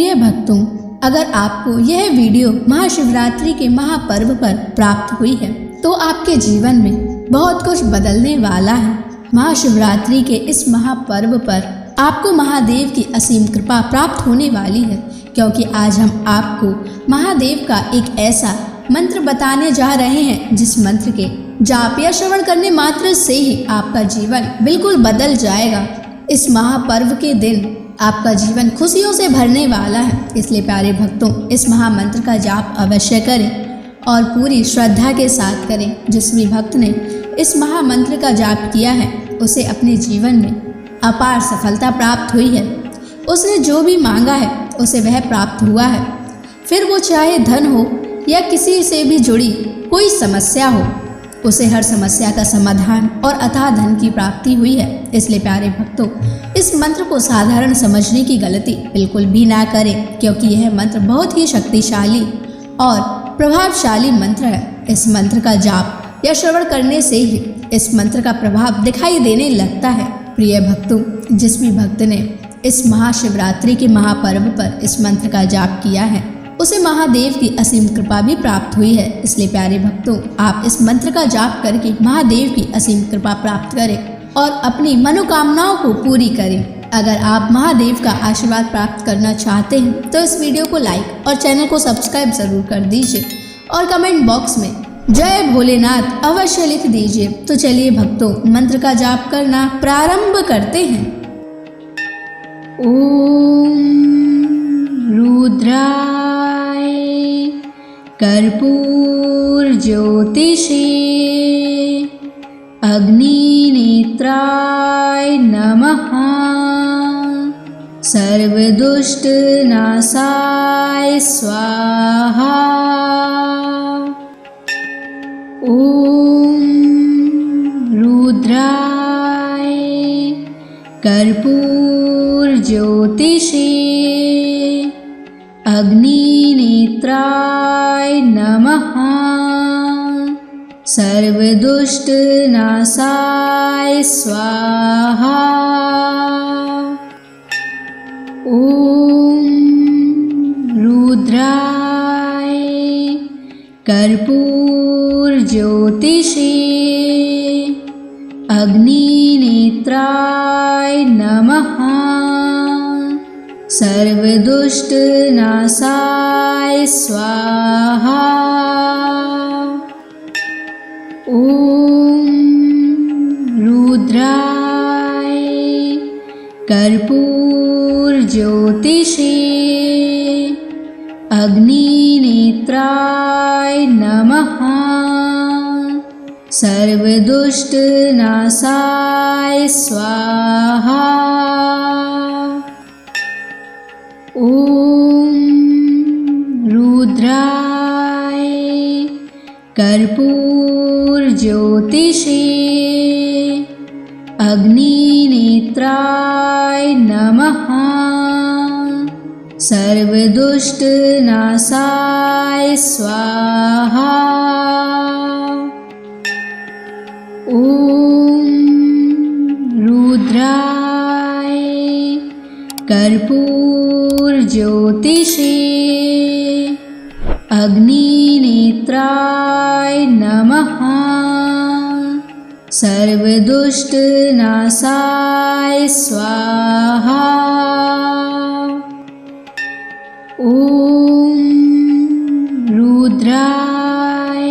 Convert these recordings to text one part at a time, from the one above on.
प्रिय भक्तों, अगर आपको यह वीडियो महाशिवरात्रि के महापर्व पर प्राप्त हुई है तो आपके जीवन में बहुत कुछ बदलने वाला है। महाशिवरात्रि के इस महापर्व पर आपको महादेव की असीम कृपा प्राप्त होने वाली है, क्योंकि आज हम आपको महादेव का एक ऐसा मंत्र बताने जा रहे हैं जिस मंत्र के जाप या श्रवण करने मात्र से ही आपका जीवन बिल्कुल बदल जाएगा। इस महापर्व के दिन आपका जीवन खुशियों से भरने वाला है, इसलिए प्यारे भक्तों, इस महामंत्र का जाप अवश्य करें और पूरी श्रद्धा के साथ करें। जिस भी भक्त ने इस महामंत्र का जाप किया है उसे अपने जीवन में अपार सफलता प्राप्त हुई है। उसने जो भी मांगा है उसे वह प्राप्त हुआ है, फिर वो चाहे धन हो या किसी से भी जुड़ी कोई समस्या हो, उसे हर समस्या का समाधान और अथाह धन की प्राप्ति हुई है। इसलिए प्यारे भक्तों, इस मंत्र को साधारण समझने की गलती बिल्कुल भी ना करें, क्योंकि यह मंत्र बहुत ही शक्तिशाली और प्रभावशाली मंत्र है। इस मंत्र का जाप या श्रवण करने से ही इस मंत्र का प्रभाव दिखाई देने लगता है। प्रिय भक्तों, जिस भी भक्त ने इस महाशिवरात्रि के महापर्व पर इस मंत्र का जाप किया है उसे महादेव की असीम कृपा भी प्राप्त हुई है। इसलिए प्यारे भक्तों, आप इस मंत्र का जाप करके महादेव की असीम कृपा प्राप्त करें और अपनी मनोकामनाओं को पूरी करें। अगर आप महादेव का आशीर्वाद प्राप्त करना चाहते हैं तो इस वीडियो को लाइक और चैनल को सब्सक्राइब जरूर कर दीजिए और कमेंट बॉक्स में जय भोलेनाथ अवश्य लिख दीजिए। तो चलिए भक्तों, मंत्र का जाप करना प्रारंभ करते हैं। ओम रुद्राय कर्पूर ज्योतिषे अग्निनेत्राय नमः। सर्वदुष्ट नाशाय स्वाहा। ओम रुद्राय कर्पूर ज्योतिषे अग्निनेत्राय नमः। सर्वदुष्ट नाशाय स्वाहा। ओम रुद्राय कर्पूर ज्योतिषे अग्निनेत्राय नमः। सर्वदुष्ट नाशाय स्वाहा। ओम रुद्राय कर्पूर ज्योतिषे अग्निनेत्राय नमः। सर्वदुष्ट नाशाय स्वाहा। ओम रुद्राय कर्पूर ज्योतिषे अग्निनेत्राय नमः। सर्वदुष्ट नाशाय स्वाहा। ओम रुद्राय कर्पूर ज्योतिषे अग्निनेत्राय नमः। सर्वदुष्ट नाशाय स्वाहा। ओम रुद्राय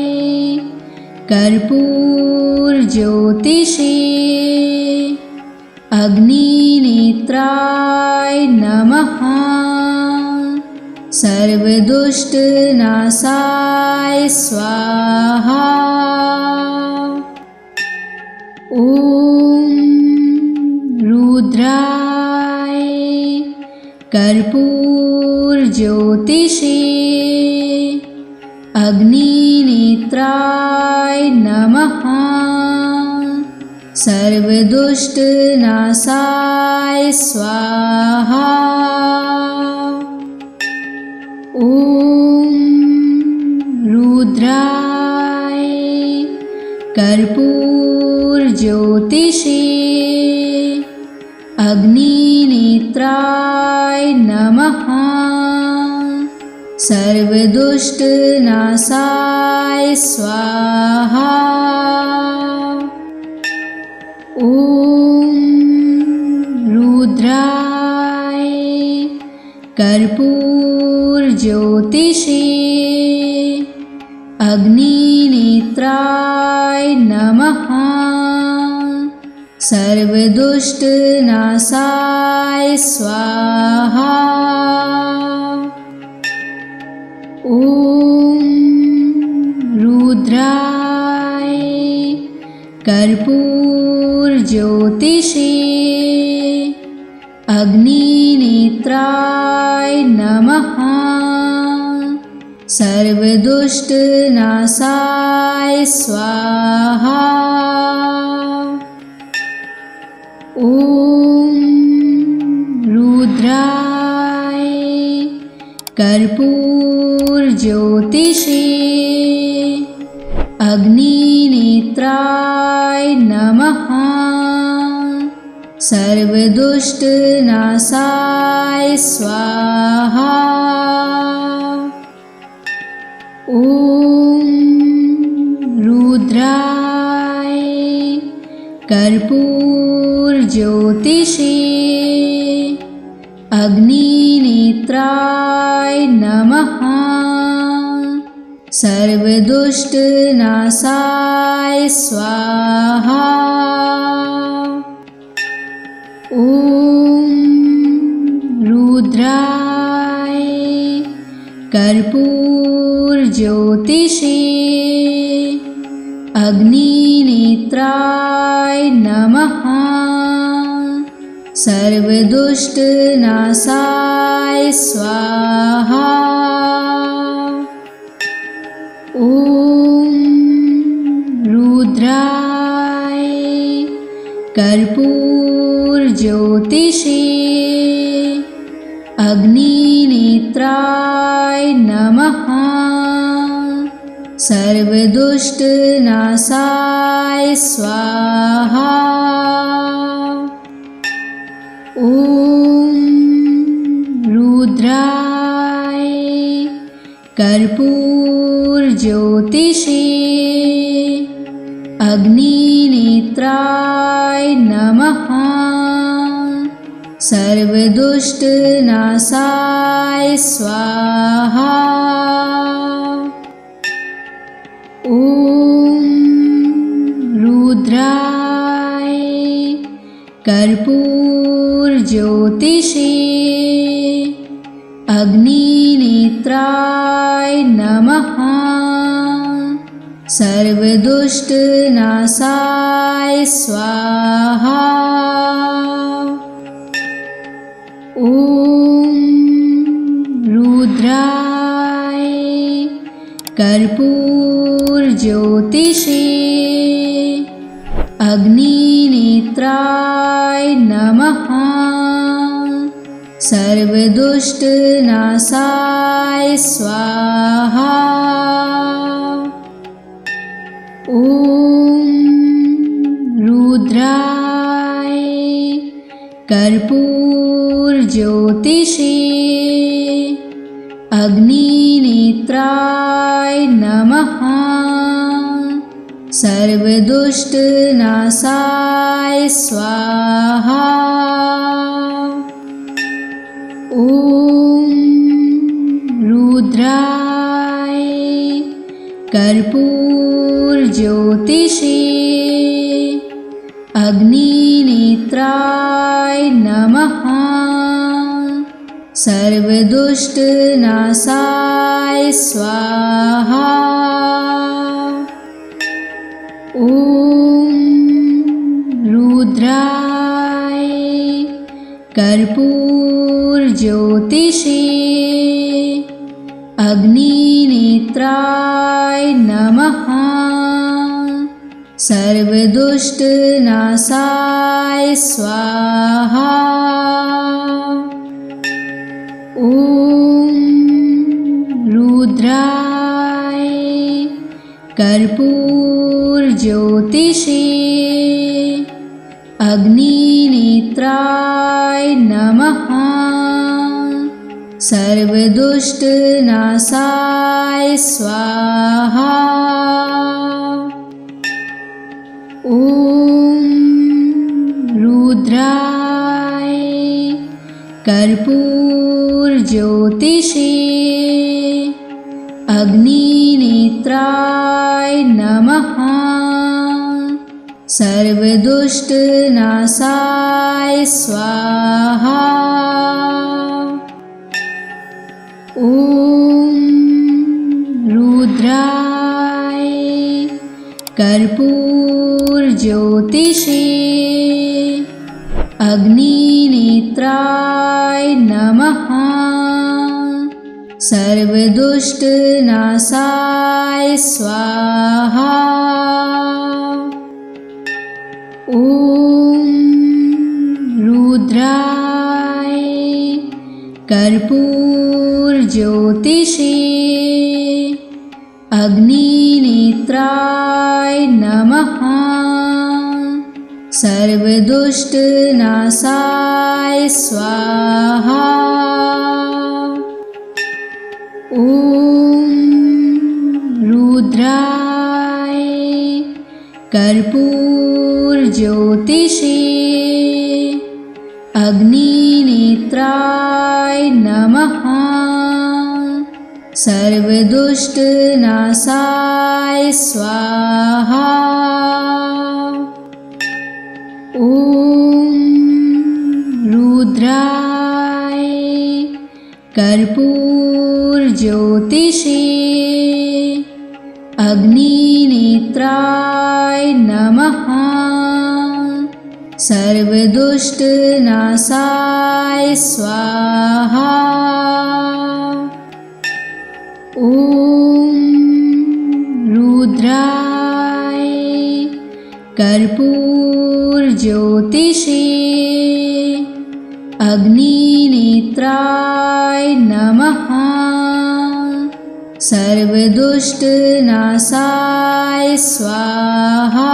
कर्पूर ज्योतिषे अग्निनेत्राय नमः। सर्वदुष्ट नाशाय स्वाहा। ओम रुद्राय कर्पूर ज्योतिषे अग्निनेत्राय नमः। सर्वदुष्ट नाशाय स्वाहा। ओम रुद्राय कर्पूर ज्योतिषे अग्निनेत्राय नमः। सर्वदुष्टनाशाय स्वाहा। ॐ रुद्राय कर्पूरज्योतिषे अग्निनेत्राय नमः। सर्वदुष्टनाशाय स्वाहा। ॐ रुद्राय कर्पूरज्योतिषे अग्निनेत्राय नमः। सर्वदुष्टनाशाय स्वाहा। ॐ रुद्राय कर्पूरज्योतिषे अग्निनेत्राय नमः। सर्वदुष्टनाशाय स्वाहा। ॐ रुद्राय कर्पूरज्योतिषे अग्निनेत्राय नमः। सर्वदुष्टनाशाय स्वाहा। ॐ रुद्राय कर्पूरज्योतिषे अग्निनेत्राय नमः। सर्वदुष्टनाशाय स्वाहा। ॐ रुद्राय कर्पूरज्योतिषे अग्निनेत्राय नमः। सर्वदुष्टनाशाय स्वाहा। ॐ रुद्राय कर्पूरज्योतिषे अग्निनेत्राय नमः। सर्वदुष्टनाशाय स्वाहा। ॐ रुद्राय कर्पूरज्योतिषे अग्निनेत्राय नमः। सर्वदुष्टनाशाय स्वाहा। ॐ रुद्राय कर्पूरज्योतिषे अग्निनेत्राय नमः। सर्वदुष्टनाशाय स्वाहा। ॐ रुद्राय कर्पूरज्योतिषे अग्निनेत्राय नमः। सर्वदुष्टनाशाय स्वाहा। ॐ रुद्राय कर्पूरज्योतिषे अग्निनेत्राय नमः। सर्वदुष्टनाशाय स्वाहा। ॐ रुद्राय कर्पूरज्योतिषे अग्निनेत्राय नमः। सर्वदुष्टनाशाय स्वाहा। ॐ रुद्राय कर्पूरज्योतिषे अग्निनेत्राय नमः। सर्वदुष्टनाशाय स्वाहा। ॐ रुद्राय कर्पूरज्योतिषे अग्निनेत्राय नमः। सर्वदुष्टनाशाय स्वाहा। ॐ रुद्राय कर्पूरज्योतिषे अग्निनेत्राय नमः। सर्वदुष्टनाशाय स्वाहा। ॐ रुद्राय कर्पूरज्योतिषे अग्निनेत्राय नमः। सर्वदुष्टनाशाय स्वाहा। ॐ रुद्राय कर्पूरज्योतिषे अग्निनेत्राय नमः। सर्वदुष्टनाशाय स्वाहा। ॐ रुद्राय कर्पूरज्योतिषे अग्निनेत्राय नमः। सर्वदुष्टनाशाय स्वाहा। ॐ रुद्राय कर्पूरज्योतिषे अग्निनेत्राय नमः। सर्वदुष्टनाशाय स्वाहा।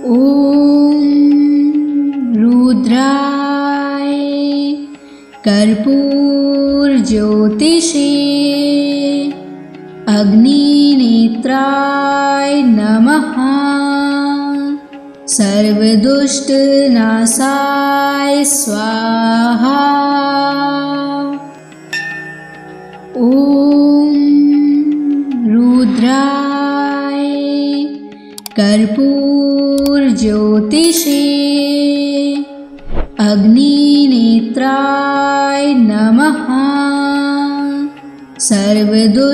ॐ रुद्राय कर्पूरज्योतिषे अग्निनेत्राय नमः। सर्वदुष्टनाशाय स्वाहा। ॐ रुद्राय कर्पूरज्योतिषे अग्निनेत्राय नमः। सर्वदुष्टनाशाय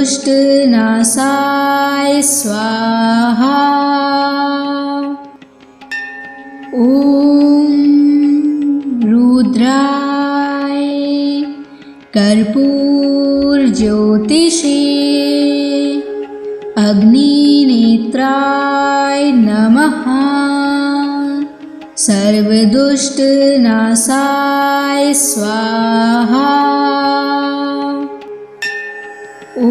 स्वाहा। ॐ रुद्राय कर्पूरज्योतिषे अग्निनेत्राय नमः। सर्वदुष्टनाशाय स्वाहा। ॐ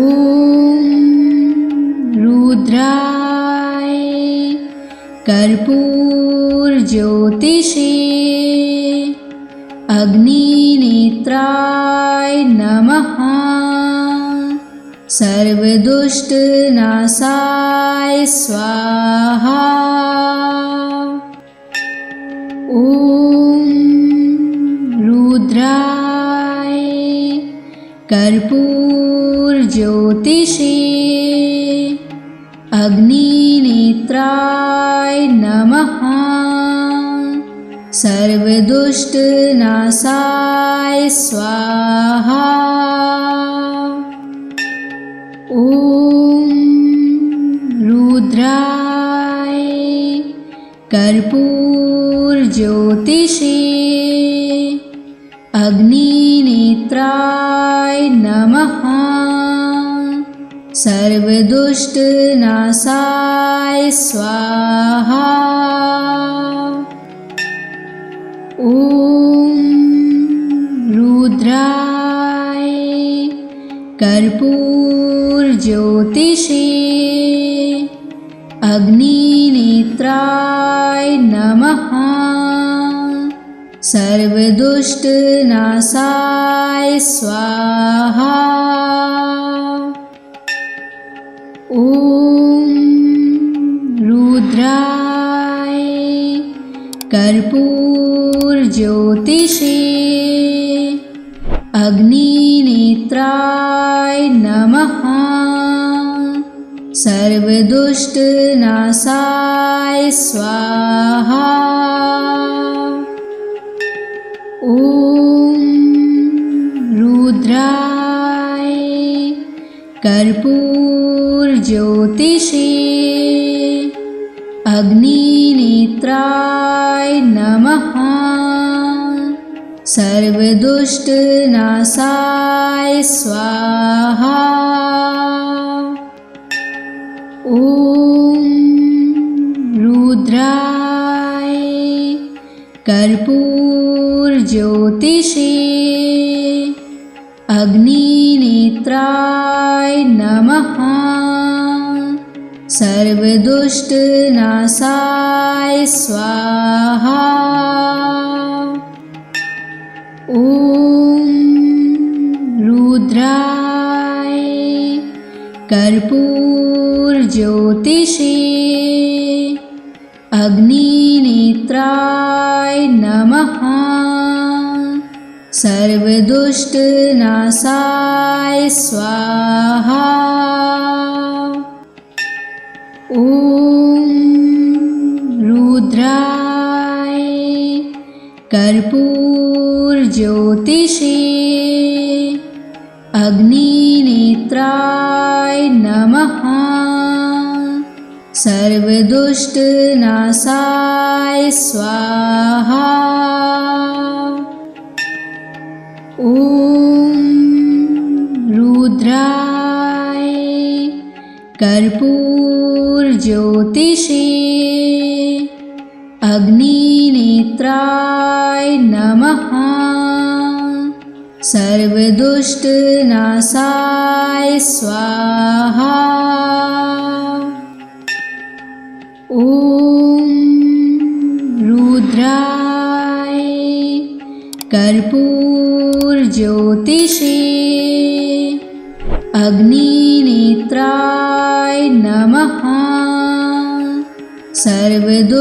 रुद्राय कर्पूरज्योतिषे अग्निनेत्राय नमः। सर्वदुष्टनाशाय स्वाहा। ॐ रुद्राय कर्पूरज्योतिषे अग्निनेत्राय नमः। सर्वदुष्टनाशाय स्वाहा। ॐ रुद्राय कर्पूरज्योतिषे अग्निनेत्राय नमः। सर्वदुष्टनाशाय स्वाहा। ॐ रुद्राय कर्पूरज्योतिषे अग्निनेत्राय नमः। सर्वदुष्टनाशाय स्वाहा। ॐ रुद्राय कर्पूरज्योतिषे अग्निनेत्राय नमः। सर्वदुष्टनाशाय स्वाहा। ॐ रुद्राय कर्पूरज्योतिषे अग्निनेत्राय नमः। सर्वदुष्टनाशाय स्वाहा। ॐ रुद्राय कर्पूरज्योतिषे अग्निनेत्राय नमः। सर्वदुष्टनाशाय स्वाहा। ॐ रुद्राय कर्पूरज्योतिषे अग्निनेत्राय नमः। सर्वदुष्टनाशाय स्वाहा। ॐ रुद्राय कर्पूरज्योतिषे अग्निनेत्राय नमः। सर्वदुष्टनाशाय स्वाहा। ॐ रुद्राय कर्पूरज्योतिषे अग्निनेत्राय नमः। सर्वदुष्टनाशाय स्वाहा। ॐ रुद्राय कर्पूरज्योतिषे अग्निनेत्राय नमः। सर्वदुष्टनाशाय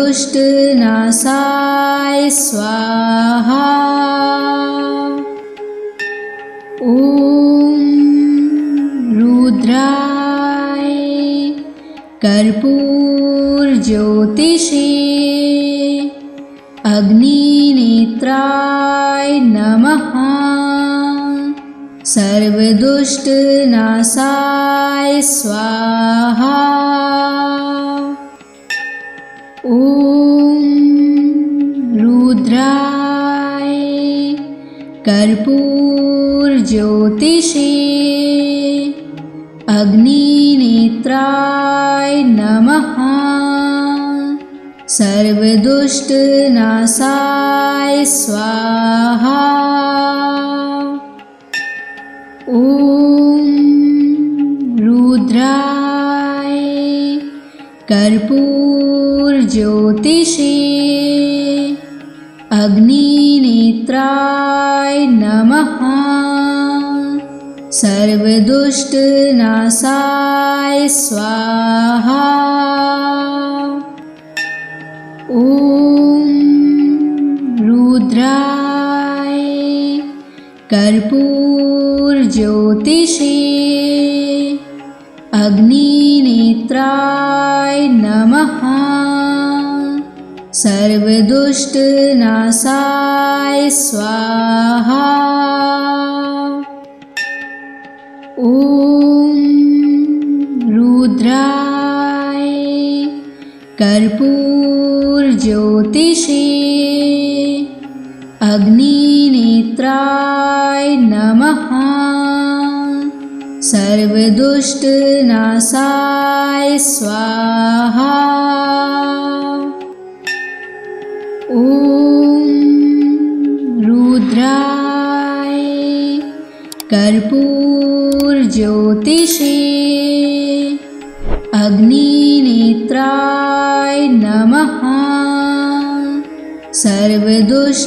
स्वाहा। ॐ रुद्राय कर्पूरज्योतिषे अग्निनेत्राय नमः। सर्वदुष्टनाशाय स्वाहा। ॐ रुद्राय कर्पूरज्योतिषे अग्निनेत्राय नमः। सर्वदुष्टनाशाय स्वाहा। ॐ रुद्राय कर्पूरज्योतिषे अग्निनेत्राय नमः। सर्वदुष्टनाशाय स्वाहा। ॐ रुद्राय कर्पूरज्योतिषे अग्निनेत्राय नमः। सर्वदुष्टनाशाय स्वाहा। ॐ रुद्राय कर्पूरज्योतिषे अग्निनेत्राय नमः। सर्वदुष्टनाशाय स्वाहा। ॐ रुद्राय कर्पूरज्योतिषे अग्निनेत्राय नमः। सर्वदुष्टनाशाय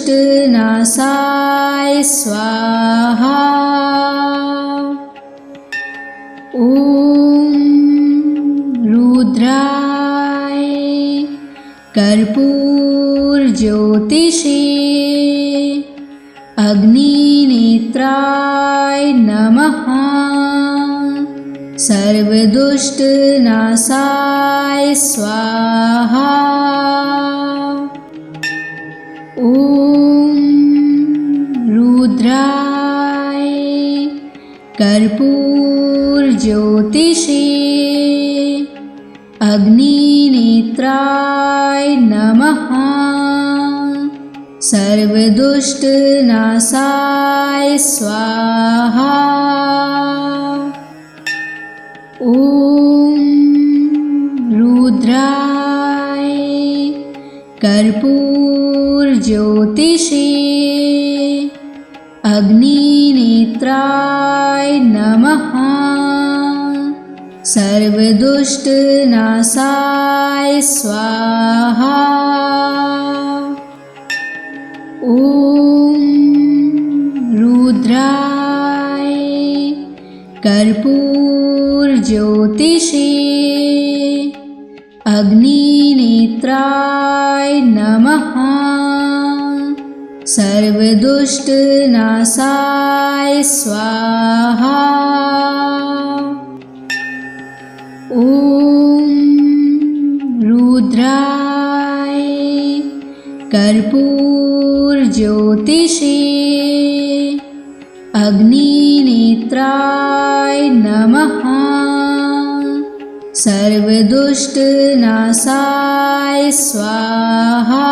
स्वाहा। ॐ रुद्राय कर्पूरज्योतिषे अग्निनेत्राय नमः। सर्वदुष्टनाशाय स्वाहा। ॐ रुद्राय कर्पूरज्योतिषे अग्निनेत्राय नमः। सर्वदुष्टनाशाय स्वाहा। ॐ रुद्राय कर्पूरज्योतिषे अग्निनेत्राय नमः। सर्वदुष्टनाशाय स्वाहा। ॐ रुद्राय कर्पूरज्योतिषे अग्निनेत्राय नमः। सर्वदुष्टनाशाय स्वाहा। ॐ रुद्राय कर्पूरज्योतिषे अग्निनेत्राय नमः। सर्वदुष्टनाशाय स्वाहा।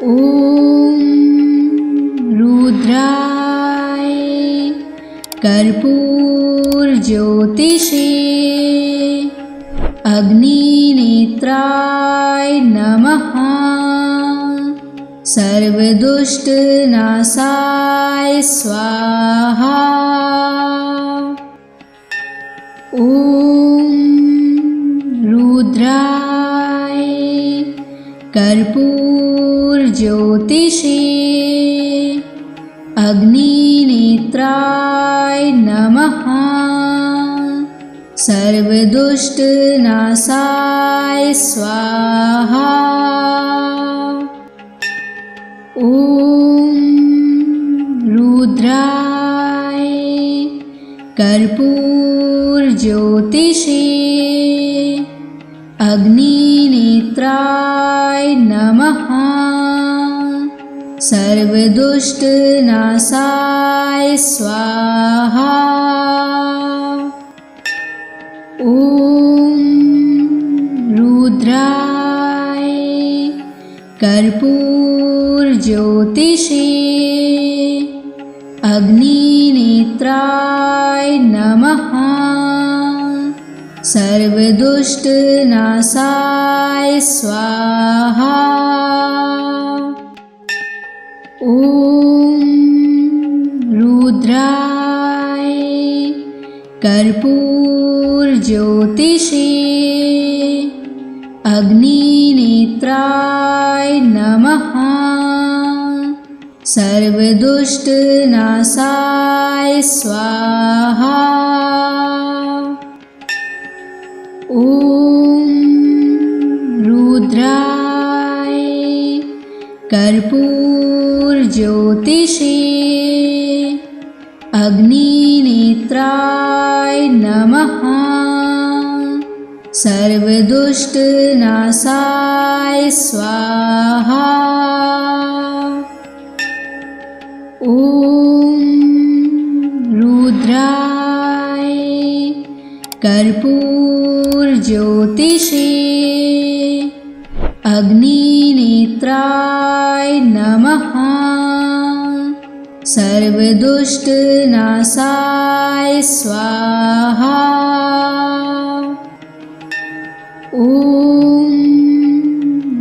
ॐ रुद्राय कर्पूरज्योतिषे अग्निनेत्राय नमः। सर्वदुष्टनाशाय स्वाहा। ॐ रुद्राय कर्पूरज्योतिषे अग्निनेत्राय नमः। सर्वदुष्टनाशाय स्वाहा। ॐ रुद्राय कर्पूरज्योतिषे अग्निनेत्राय नमः। सर्वदुष्टनाशाय स्वाहा। ॐ रुद्राय कर्पूरज्योतिषे अग्निनेत्राय नमः। सर्वदुष्टनाशाय स्वाहा। ॐ रुद्राय कर्पूरज्योतिषे अग्निनेत्राय नमः। सर्वदुष्टनाशाय स्वाहा। ॐ रुद्राय कर्पूरज्योतिषे अग्निनेत्राय नमः। सर्वदुष्टनाशाय स्वाहा। ॐ रुद्राय कर्पूरज्योतिषे अग्निनेत्राय नमः। सर्वदुष्टनाशाय स्वाहा। ॐ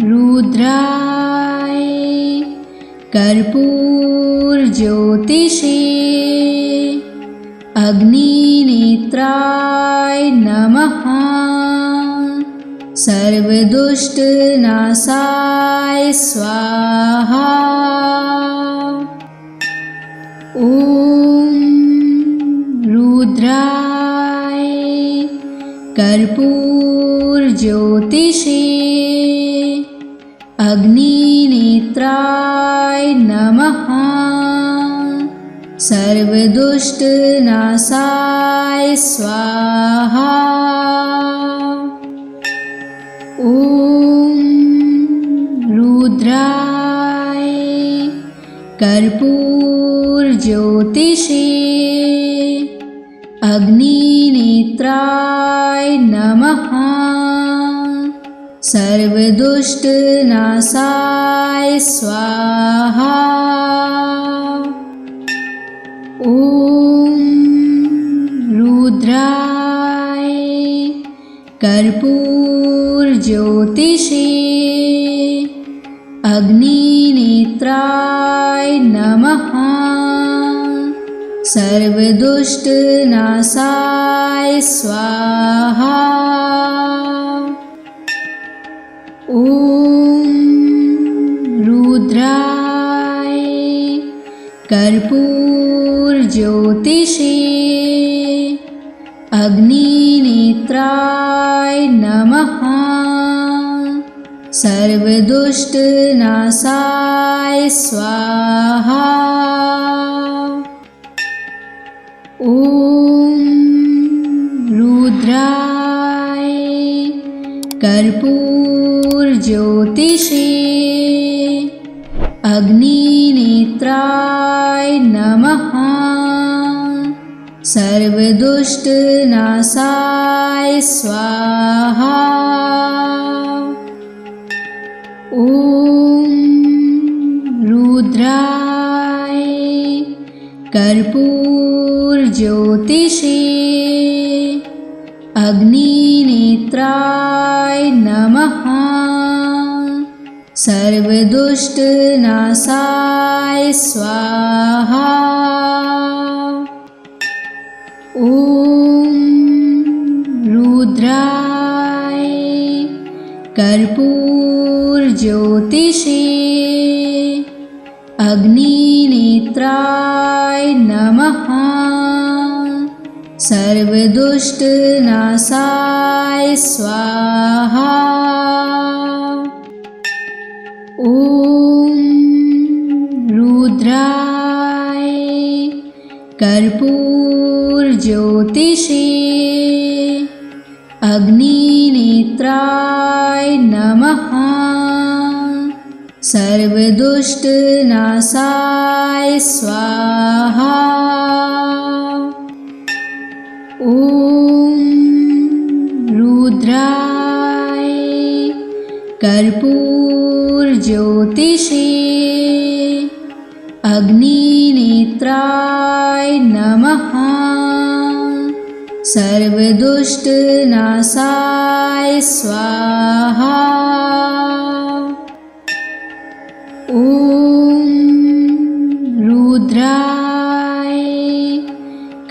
रुद्राय कर्पूरज्योतिषे अग्निनेत्राय नमः। सर्वदुष्टनाशाय स्वाहा। ॐ रुद्राय कर्पूरज्योतिषे अग्निनेत्राय नमः। सर्वदुष्टनाशाय स्वाहा। ॐ रुद्राय कर्पूरज्योतिषे अग्निनेत्राय नमः। सर्वदुष्टनाशाय स्वाहा। ॐ रुद्राय कर्पूरज्योतिषे अग्निनेत्राय नमः। सर्वदुष्टनाशाय स्वाहा। ॐ रुद्राय कर्पूरज्योतिषे अग्निनेत्राय नमः। सर्वदुष्टनाशाय स्वाहा। ॐ रुद्राय कर्पूरज्योतिषे अग्निनेत्राय नमः। सर्वदुष्टनाशाय स्वाहा। ॐ रुद्राय कर्पूरज्योतिषे अग्निनेत्राय नमः। सर्वदुष्टनाशाय स्वाहा। ॐ रुद्राय कर्पूरज्योतिषे अग्निनेत्राय नमः। सर्वदुष्टनाशाय स्वाहा। ॐ रुद्राय कर्पूरज्योतिषे अग्निनेत्राय नमः। सर्वदुष्टनाशाय स्वाहा। ॐ रुद्राय कर्पूरज्योतिषे अग्निनेत्राय नमः। सर्वदुष्टनाशाय स्वाहा। ॐ रुद्राय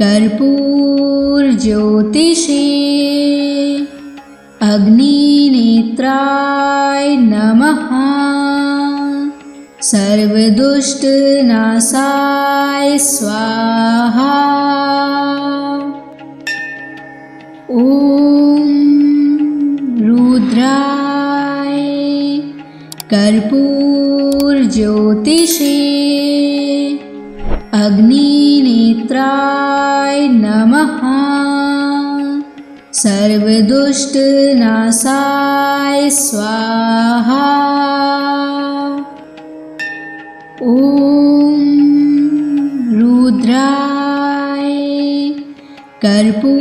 कर्पूरज्योतिषे अग्निनेत्राय नमः। सर्वदुष्टनाशाय स्वाहा। ॐ रुद्राय कर्पूरज्योतिषे अग्निनेत्राय नमः। सर्वदुष्टनाशाय स्वाहा। ॐ रुद्राय कर्पूरज्योतिषे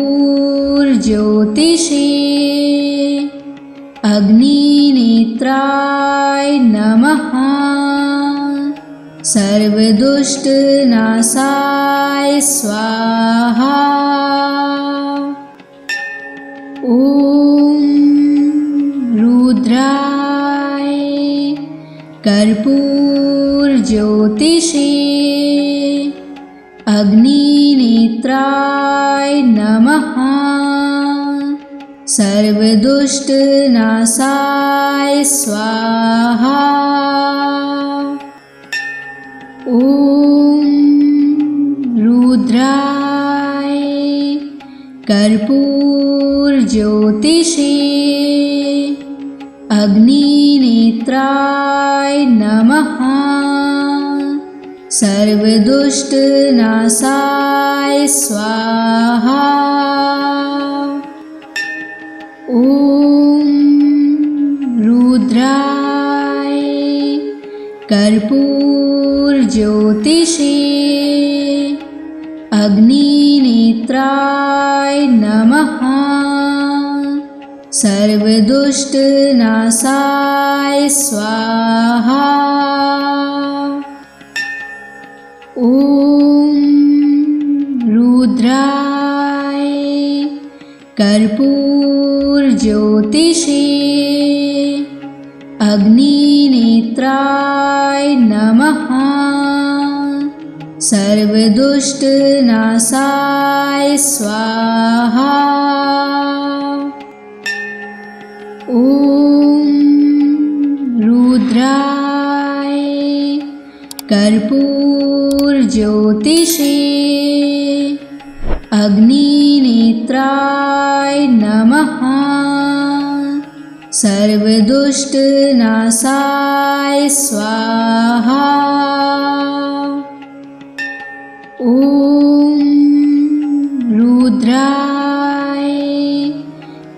अग्निनेत्राय नमः। सर्वदुष्टनाशाय स्वाहा। ॐ रुद्राय कर्पूरज्योतिषे अग्निनेत्राय नमः। सर्वदुष्टनाशाय स्वाहा। ॐ रुद्राय कर्पूरज्योतिषे अग्निनेत्राय नमः। सर्वदुष्टनाशाय स्वाहा। ॐ रुद्राय कर्पूरज्योतिषे अग्निनेत्राय नमः। सर्वदुष्टनाशाय स्वाहा। ॐ रुद्राय कर्पूरज्योतिषे अग्निनेत्राय नमः। सर्वदुष्टनाशाय स्वाहा। ॐ रुद्राय कर्पूरज्योतिषे अग्निनेत्राय नमः। सर्वदुष्टनाशाय स्वाहा। ॐ रुद्राय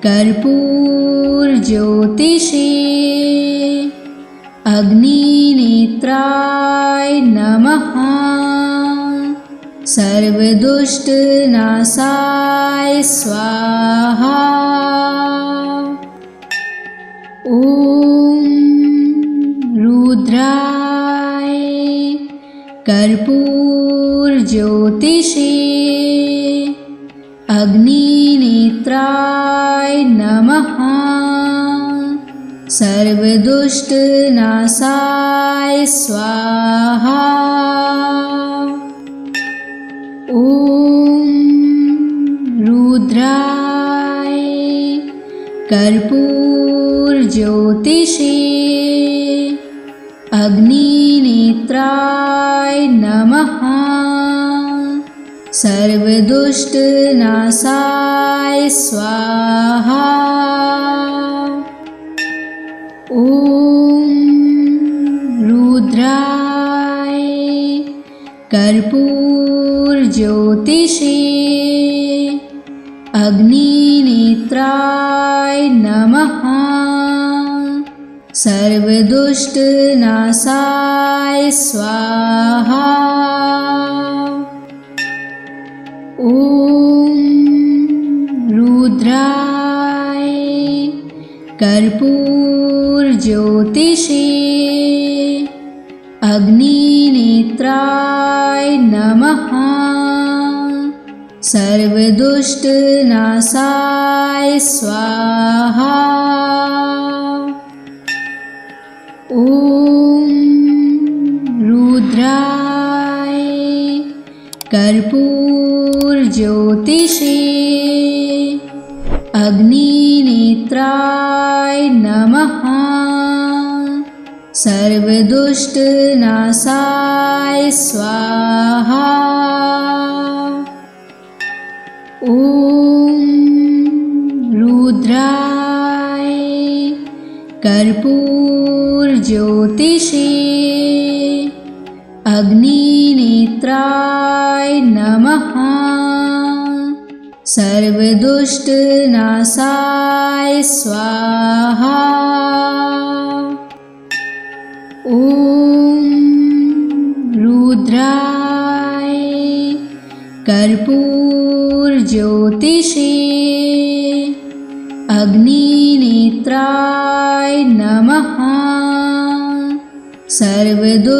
कर्पूरज्योतिषे अग्निनेत्राय नमः। सर्वदुष्टनाशाय स्वाहा। ॐ रुद्राय कर्पूरज्योतिषे अग्निनेत्राय नमः। सर्वदुष्टनाशाय स्वाहा। ॐ रुद्राय कर्पूरज्योतिषे अग्निनेत्राय नमः। सर्वदुष्टनाशाय स्वाहा। ॐ रुद्राय कर्पूरज्योतिषे अग्निनेत्राय नमः। सर्वदुष्टनाशाय स्वाहा। ॐ रुद्राय कर्पूरज्योतिषे अग्निनेत्राय नमः। सर्वदुष्टनाशाय स्वाहा। ॐ रुद्राय कर्पूरज्योतिषे अग्निनेत्राय नमः। सर्वदुष्टनाशाय स्वाहा। ॐ रुद्राय कर्पूरज्योतिषे अग्निनेत्राय नमः। सर्वदुष्टनाशाय स्वाहा। ॐ रुद्राय कर्पूरज्योतिषे अग्निनेत्राय नमः। सर्वदुष्टनाशाय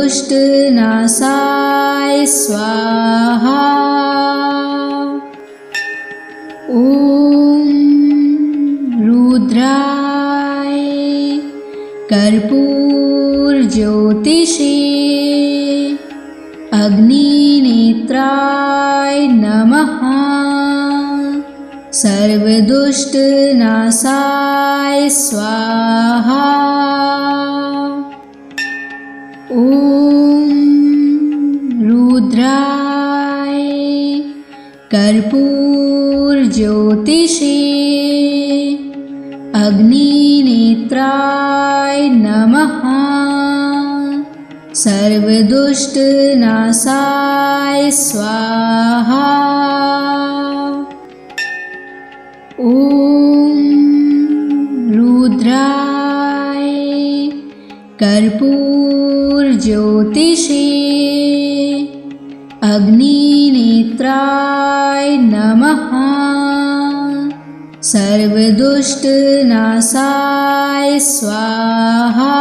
स्वाहा। ॐ रुद्राय कर्पूरज्योतिषे अग्निनेत्राय नमः। सर्वदुष्टनाशाय स्वाहा। ॐ रुद्राय कर्पूरज्योतिषे अग्निनेत्राय नमः। सर्वदुष्टनाशाय स्वाहा। ॐ रुद्राय कर्पूरज्योतिषे अग्निनेत्राय नमः। सर्वदुष्टनाशाय स्वाहा।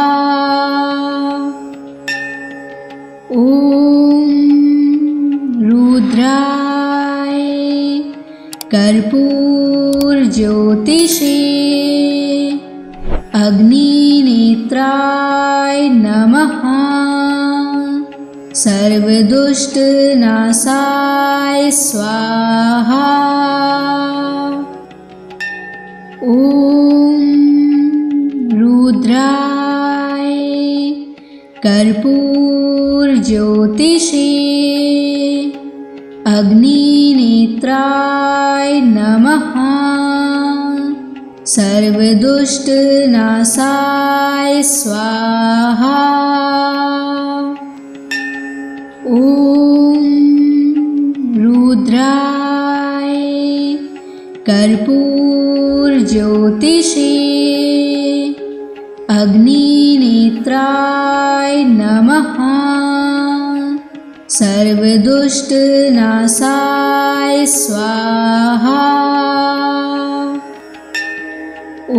ॐ रुद्राय कर्पूरज्योतिषे अग्निनेत्राय नमः। सर्वदुष्टनाशाय स्वाहा। ॐ रुद्राय कर्पूरज्योतिषे अग्निनेत्राय नमः। सर्वदुष्टनाशाय स्वाहा। ॐ रुद्राय कर्पूरज्योतिषे अग्निनेत्राय नमः। सर्वदुष्टनाशाय स्वाहा। ॐ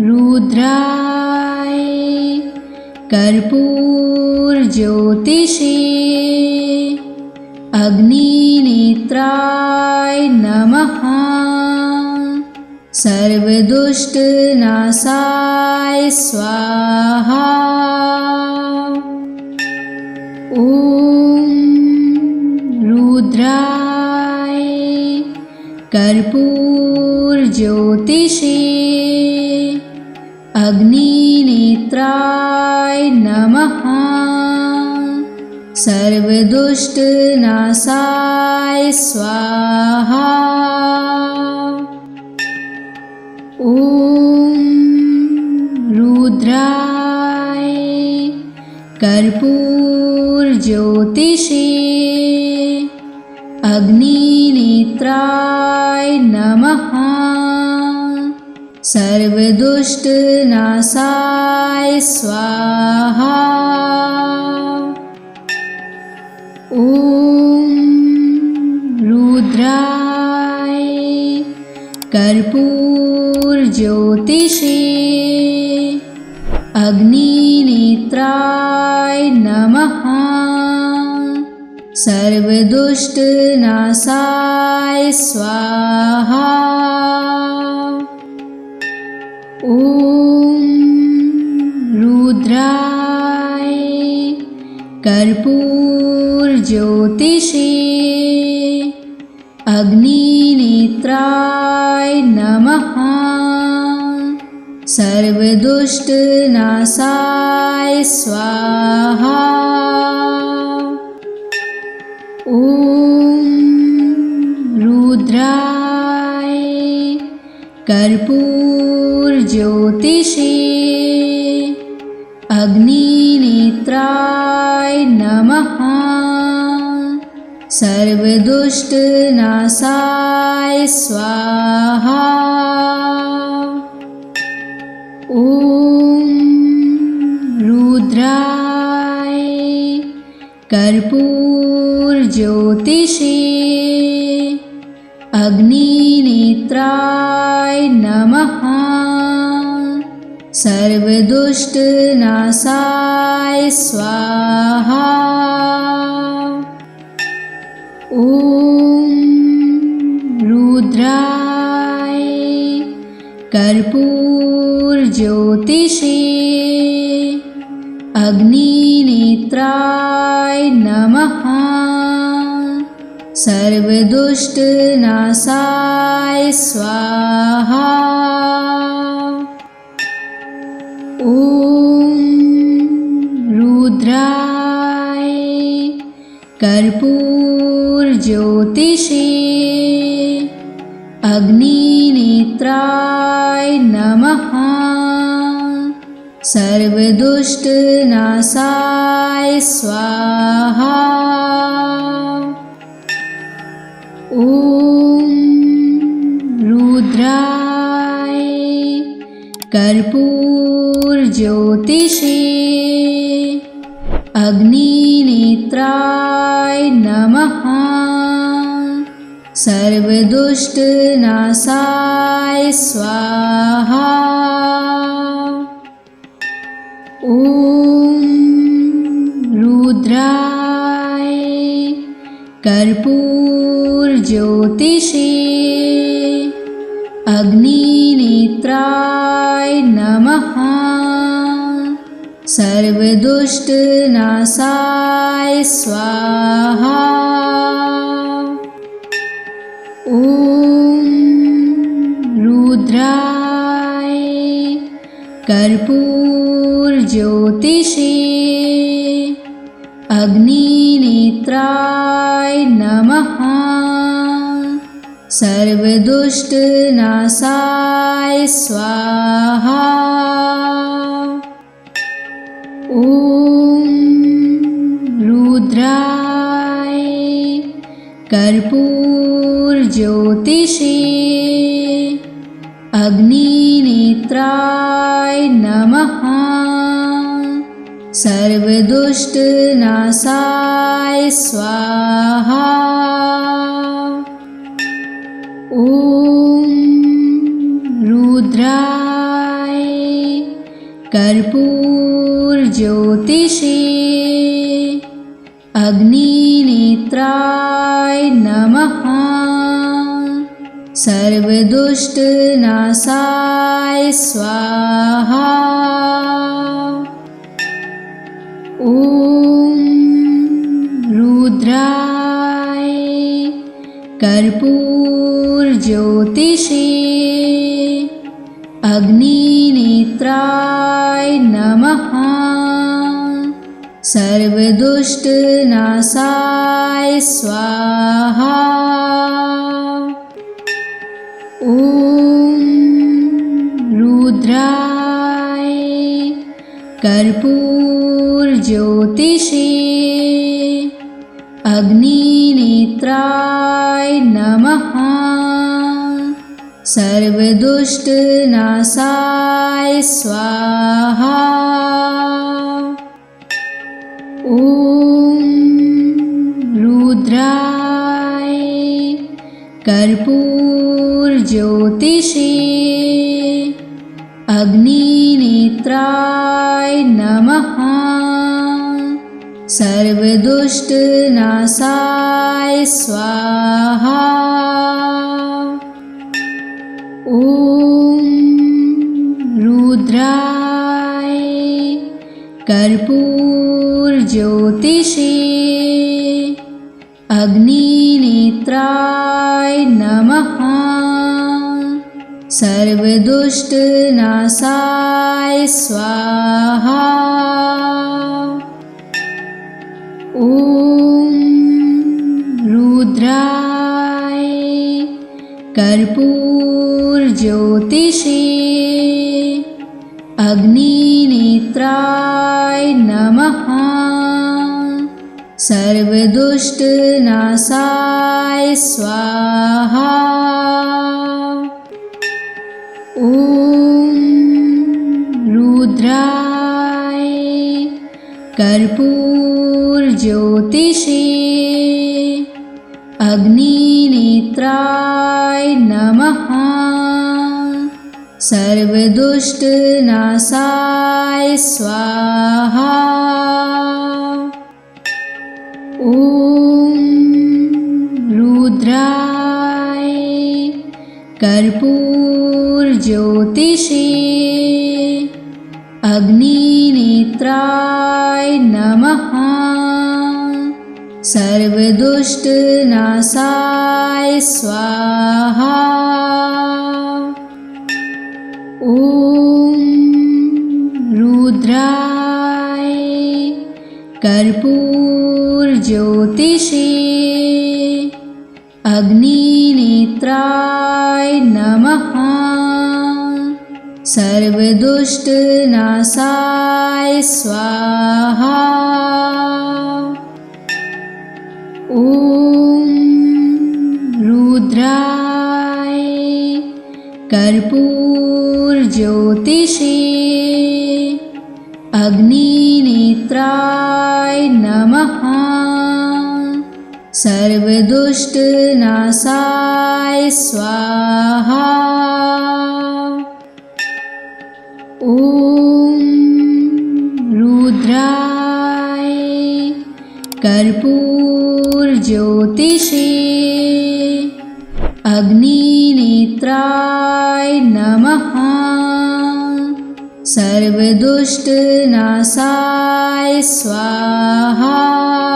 रुद्राय कर्पूरज्योतिषे अग्निनेत्राय नमः। सर्वदुष्टनाशाय स्वाहा। ॐ रुद्राय कर्पूरज्योतिषे अग्निनेत्राय नमः। सर्वदुष्टनाशाय स्वाहा। ॐ रुद्राय कर्पूरज्योतिषे अग्निनेत्राय नमः। सर्वदुष्टनाशाय स्वाहा। ॐ रुद्राय कर्पूरज्योतिषे अग्निनेत्राय नमः। सर्वदुष्टनाशाय स्वाहा। ॐ रुद्राय कर्पूरज्योतिषे अग्निनेत्राय नमः। सर्वदुष्टनाशाय स्वाहा। ॐ रुद्राय कर्पूरज्योतिषे अग्निनेत्राय नमः। सर्वदुष्टनाशाय स्वाहा। ॐ रुद्राय कर्पूरज्योतिषे अग्निनेत्राय नमः। सर्वदुष्टनाशाय स्वाहा। ॐ रुद्राय कर्पूरज्योतिषे अग्निनेत्राय नमः। सर्वदुष्टनाशाय स्वाहा। ॐ रुद्राय कर्पूरज्योतिषे अग्निनेत्राय नमः। सर्वदुष्टनाशाय स्वाहा। ॐ रुद्राय कर्पूरज्योतिषे अग्निनेत्राय नमः। सर्वदुष्टनाशाय स्वाहा। ॐ रुद्राय कर्पूरज्योतिषे अग्निनेत्राय नमः। सर्वदुष्टनाशाय स्वाहा। ॐ रुद्राय कर्पूरज्योतिषे अग्निनेत्राय नमः। सर्वदुष्टनाशाय स्वाहा। ॐ रुद्राय कर्पूरज्योतिषे अग्निनेत्राय नमः। सर्वदुष्टनाशाय स्वाहा। ॐ रुद्राय कर्पूरज्योतिषे अग्निनेत्राय नमः। सर्वदुष्टनाशाय स्वाहा। ॐ रुद्राय कर्पूरज्योतिषे अग्निनेत्राय नमः। सर्वदुष्टनाशाय स्वाहा। ॐ रुद्राय कर्पूरज्योतिषे अग्निनेत्राय नमः। सर्वदुष्टनाशाय स्वाहा। ॐ रुद्राय कर्पूरज्योतिषे अग्निनेत्राय नमः। सर्वदुष्टनाशाय स्वाहा। ॐ रुद्राय कर्पूरज्योतिषे अग्निनेत्राय नमः। सर्वदुष्टनाशाय स्वाहा। ॐ रुद्राय कर्पूरज्योतिषे अग्निनेत्राय नमः। सर्वदुष्टनाशाय स्वाहा। ॐ रुद्राय कर्पूरज्योतिषे अग्निनेत्राय नमः। सर्वदुष्टनाशाय स्वाहा। ॐ रुद्राय कर्पूरज्योतिषे अग्निनेत्राय नमः। सर्वदुष्टनाशाय स्वाहा। ॐ रुद्राय कर्पूरज्योतिषे अग्निनेत्राय नमः। सर्वदुष्टनाशाय स्वाहा। ॐ रुद्राय कर्पूरज्योतिषे अग्निनेत्राय नमः। सर्वदुष्टनाशाय स्वाहा। ॐ रुद्राय कर्पूरज्योतिषे अग्निनेत्राय नमः। सर्वदुष्टनाशाय स्वाहा।